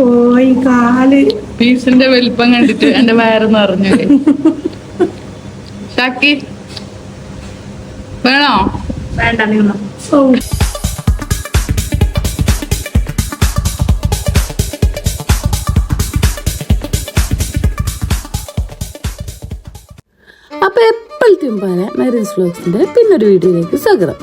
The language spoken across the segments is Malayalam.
പോയി കാല് പീസിന്റെ വലിപ്പം കണ്ടിട്ട് എന്റെ വയറ് നിറഞ്ഞു. ഷാക്കി വേണോ? വേണ്ട നിങ്ങൾ അപ്പോൾ എപ്പോഴത്തെയും പോലെ മെറിൻസ് വ്ലോഗ്സിൻ്റെ പിന്നൊരു വീഡിയോയിലേക്ക് സ്വാഗതം.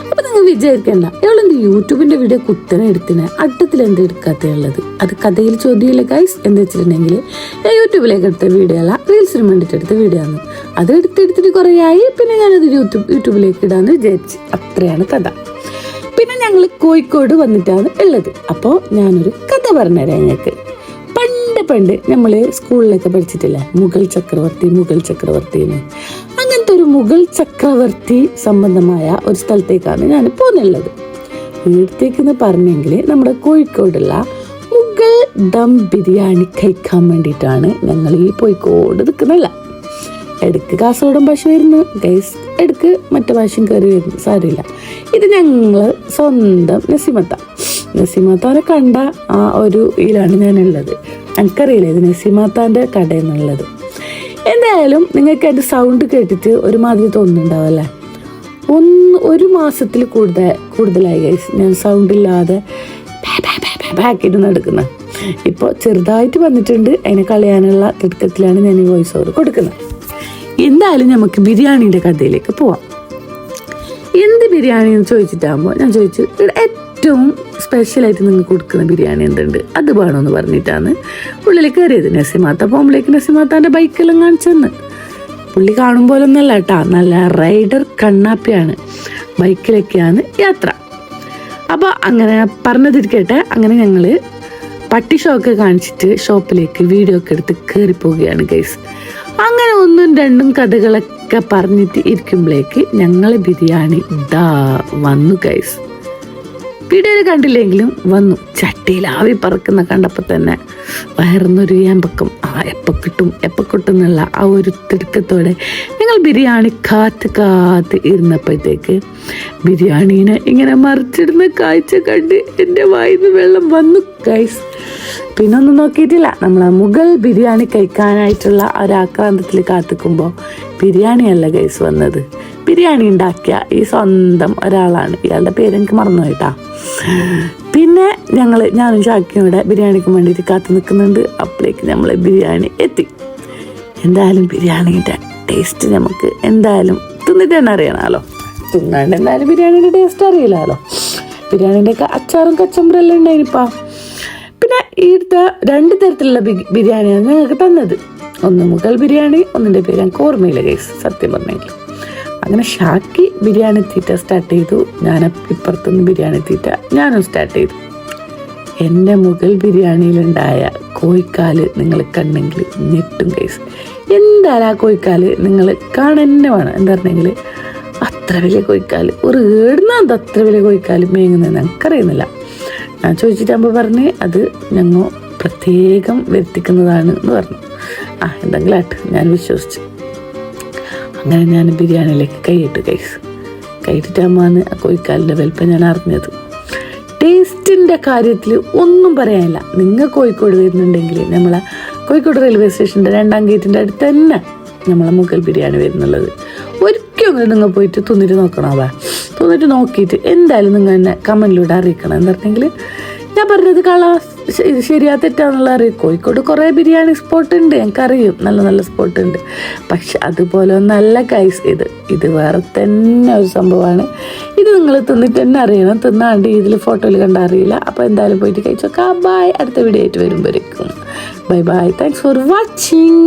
അപ്പോൾ നിങ്ങൾ വിചാരിക്കണ്ട ഇവളെന്ത് യൂട്യൂബിൻ്റെ വീഡിയോ കുത്തനെ എടുത്തിനെ അട്ടത്തിൽ എന്താ എടുക്കാത്തുള്ളത്. അത് കഥയിൽ ചോദ്യമില്ല ഗൈസ്. എന്താ വെച്ചിട്ടുണ്ടെങ്കിൽ ഞാൻ യൂട്യൂബിലേക്ക് എടുത്ത വീഡിയോ അല്ല, റീൽസിന് വേണ്ടിയിട്ട് എടുത്ത വീഡിയോ ആണ്. അത് എടുത്തിട്ട് കുറേ ആയി. പിന്നെ ഞാനത് യൂട്യൂബിലേക്ക് ഇടാമെന്ന് വിചാരിച്ച്. അത്രയാണ് കഥ. പിന്നെ ഞങ്ങൾ കോഴിക്കോട് വന്നിട്ടാണ് ഉള്ളത്. അപ്പോൾ ഞാനൊരു കഥ പറഞ്ഞുതരാം ഞങ്ങൾക്ക്. പണ്ട് നമ്മൾ സ്കൂളിലൊക്കെ പഠിച്ചിട്ടില്ല മുഗൾ ചക്രവർത്തിന്ന്. അങ്ങനത്തെ ഒരു മുഗൾ ചക്രവർത്തി സംബന്ധമായ ഒരു സ്ഥലത്തേക്കാണ് ഞാൻ പോകുന്നുള്ളത്. ഇവിടത്തേക്കെന്ന് പറഞ്ഞെങ്കിൽ നമ്മുടെ കോഴിക്കോടുള്ള മുഗൾ ദം ബിരിയാണി കഴിക്കാൻ വേണ്ടിയിട്ടാണ് ഞങ്ങൾ ഈ കോഴിക്കോട് നിൽക്കുന്നില്ല. എടുക്ക് കാസർഗോഡും ഭാഷ വരുന്നു ഗൈസ്, എടുക്ക് മറ്റു ഭാഷയും കയറി വരുന്നു, സാരമില്ല. ഇത് ഞങ്ങൾ സ്വന്തം നസീമത്താനെ കണ്ട ആ ഒരു ഇതിലാണ് ഞാനുള്ളത്. എനിക്കറിയില്ല ഇത് നസീമത്താൻ്റെ കടയെന്നുള്ളത്. എന്തായാലും നിങ്ങൾക്ക് എൻ്റെ സൗണ്ട് കേട്ടിട്ട് ഒരുമാതിരി തോന്നുന്നുണ്ടാവല്ലേ. ഒരു മാസത്തിൽ കൂടുതലായി ഗൈസ് ഞാൻ സൗണ്ട് ഇല്ലാതെ ബാക്കിട്ട് നടക്കുന്നത്. ഇപ്പോൾ ചെറുതായിട്ട് വന്നിട്ടുണ്ട്. അതിനെ കളയാനുള്ള തിടുക്കത്തിലാണ് ഞാൻ ഈ വോയിസ് ഓവർ കൊടുക്കുന്നത്. എന്തായാലും നമുക്ക് ബിരിയാണീൻ്റെ കഥയിലേക്ക് പോവാം. എന്ത് ബിരിയാണി എന്ന് ചോദിച്ചിട്ടാകുമ്പോൾ ഞാൻ ചോദിച്ചു ഏറ്റവും സ്പെഷ്യലായിട്ട് നിങ്ങൾക്ക് കൊടുക്കുന്ന ബിരിയാണി എന്തുണ്ട് അത് വേണമെന്ന് പറഞ്ഞിട്ടാണ് ഉള്ളിൽ കയറിയത്. നസീമാത്ത പോകുമ്പോഴേക്ക് നസീമാത്താൻ്റെ ബൈക്കെല്ലാം കാണിച്ചെന്ന്. പുള്ളി കാണുമ്പോഴൊന്നല്ല കേട്ടാ, നല്ല റൈഡർ കണ്ണാപ്പിയാണ്. ബൈക്കിലൊക്കെയാണ് യാത്ര. അപ്പോൾ അങ്ങനെ പറഞ്ഞതിരിക്കട്ടെ, അങ്ങനെ ഞങ്ങൾ പട്ടി ഷോക്ക് കാണിച്ചിട്ട് ഷോപ്പിലേക്ക് വീഡിയോ ഒക്കെ എടുത്ത് കയറിപ്പോവുകയാണ് ഗൈസ്. അങ്ങനെ ഒന്നും രണ്ടും കഥകളൊക്കെ പറഞ്ഞിട്ട് ഇരിക്കുമ്പോഴേക്ക് ഞങ്ങൾ ബിരിയാണി വന്നു ഗൈസ്. വീഡിയോയിൽ കണ്ടില്ലെങ്കിലും വന്നു. ചട്ടിയിൽ ആവി പറക്കുന്ന കണ്ടപ്പോൾ തന്നെ വയറുന്നൊരു ഏമ്പക്കം. എപ്പോൾ കിട്ടും എന്നുള്ള ആ ഒരു തിടുക്കത്തോടെ ഞങ്ങൾ ബിരിയാണി കാത്ത് ഇരുന്നപ്പോഴത്തേക്ക് ബിരിയാണീനെ ഇങ്ങനെ മറിച്ചിടുന്ന കാഴ്ച കണ്ട് എൻ്റെ വായിന്ന് വെള്ളം വന്നു ഗൈസ്. പിന്നെ ഒന്നും നോക്കിയിട്ടില്ല. നമ്മൾ മുഗൾ ബിരിയാണി കഴിക്കാനായിട്ടുള്ള ഒരാക്രാന്തത്തിൽ കാത്തിക്കുമ്പോൾ ബിരിയാണിയല്ല ഗൈസ് വന്നത്. ബിരിയാണി ഉണ്ടാക്കിയ ഈ സ്വന്തം ഒരാളാണ്. ഇയാളുടെ പേരെനിക്ക് മറന്നു പോയിട്ടാ. പിന്നെ ഞാനും ഷാക്കിയും ഇവിടെ ബിരിയാണിക്ക് വേണ്ടിയിട്ട് കാത്തു നിൽക്കുന്നുണ്ട്. അപ്പോഴേക്ക് നമ്മൾ ബിരിയാണി എത്തി. എന്തായാലും ബിരിയാണിയുടെ ടേസ്റ്റ് നമുക്ക് എന്തായാലും തിന്നിട്ട് തന്നെ അറിയണമല്ലോ. തിന്നാണ്ട് എന്തായാലും ബിരിയാണിയുടെ ടേസ്റ്റ് അറിയില്ലല്ലോ. ബിരിയാണീൻ്റെ ഒക്കെ അച്ചാറും കച്ചമ്പറെല്ലാം ഉണ്ടായിനിപ്പാ. പിന്നെ ഇവിടുത്തെ 2 തരത്തിലുള്ള ബിരിയാണിയാണ് ഞങ്ങൾക്ക് തന്നത്. ഒന്ന് മുഗൾ ബിരിയാണി, ഒന്നിൻ്റെ പേര് ഞങ്ങൾക്ക് ഓർമ്മയില്ല ഗൈസ് സത്യം പറഞ്ഞെങ്കിൽ. അങ്ങനെ ഷാക്കി ബിരിയാണി തീറ്റ സ്റ്റാർട്ട് ചെയ്തു. ഞാൻ ഇപ്പുറത്തുനിന്ന് ബിരിയാണി തീറ്റ ഞാനും സ്റ്റാർട്ട് ചെയ്തു. എൻ്റെ മുഗൾ ബിരിയാണിയിലുണ്ടായ കോഴിക്കാല് നിങ്ങൾ കണ്ടെങ്കിൽ ഞെട്ടും ഗൈസ്. എന്തായാലും ആ കോഴിക്കാല് നിങ്ങൾ കാണന്നെ വേണം. എന്താ പറഞ്ഞെങ്കിൽ അത്ര വലിയ കോഴിക്കാല് ഒരു ഏടുന്നത് അത്ര വലിയ കോഴിക്കാല് മേങ്ങുന്നത് ഞങ്ങൾക്കറിയുന്നില്ല. ഞാൻ ചോദിച്ചിട്ടാകുമ്പോൾ പറഞ്ഞ് അത് ഞങ്ങൾ പ്രത്യേകം വരുത്തിക്കുന്നതാണ് എന്ന് പറഞ്ഞു. എന്തെങ്കിലും ആയിട്ട് ഞാൻ വിശ്വസിച്ചു. അങ്ങനെ ഞാൻ ബിരിയാണിയിലേക്ക് കൈയിട്ടു ഗൈസ്. കൈയിട്ടിട്ടാകുമ്പോഴാണ് ആ കോഴിക്കാലിൻ്റെ വലിപ്പം ഞാൻ അറിഞ്ഞത്. ടേസ്റ്റിൻ്റെ കാര്യത്തിൽ ഒന്നും പറയാനില്ല. നിങ്ങൾ കോഴിക്കോട് വരുന്നുണ്ടെങ്കിൽ നമ്മളെ കോഴിക്കോട് റെയിൽവേ സ്റ്റേഷൻ്റെ 2ാം ഗേറ്റിൻ്റെ അടുത്ത് തന്നെ നമ്മളെ മുഗൾ ബിരിയാണി വരുന്നുള്ളത്. ഒരിക്കലും നിങ്ങൾ പോയിട്ട് തിന്നിട്ട് നോക്കണോ. തിന്നിട്ട് നോക്കിയിട്ട് എന്തായാലും നിങ്ങൾ എന്നെ കമൻറ്റിലൂടെ അറിയിക്കണം. എന്താ പറഞ്ഞെങ്കിൽ ഞാൻ പറഞ്ഞത് ശരിയാ തെറ്റാന്നുള്ള അറിയും. കോഴിക്കോട് കുറേ ബിരിയാണി സ്പോട്ട് ഉണ്ട്, എനിക്കറിയും, നല്ല സ്പോട്ട് ഉണ്ട്. പക്ഷെ അതുപോലെ ഒന്നല്ല ഗൈസ്. ഇത് വേറെ തന്നെ ഒരു സംഭവമാണ്. ഇത് നിങ്ങൾ തിന്നിട്ട് തന്നെ അറിയണം. തിന്നാണ്ട് ഇതിൽ ഫോട്ടോയിൽ കണ്ടാൽ അറിയില്ല. അപ്പോൾ എന്തായാലും പോയിട്ട് കഴിച്ചോക്കാം. ബൈ. അടുത്ത വീഡിയോ ആയിട്ട് വരുമ്പോഴേക്കും ബൈ. Thanks for watching.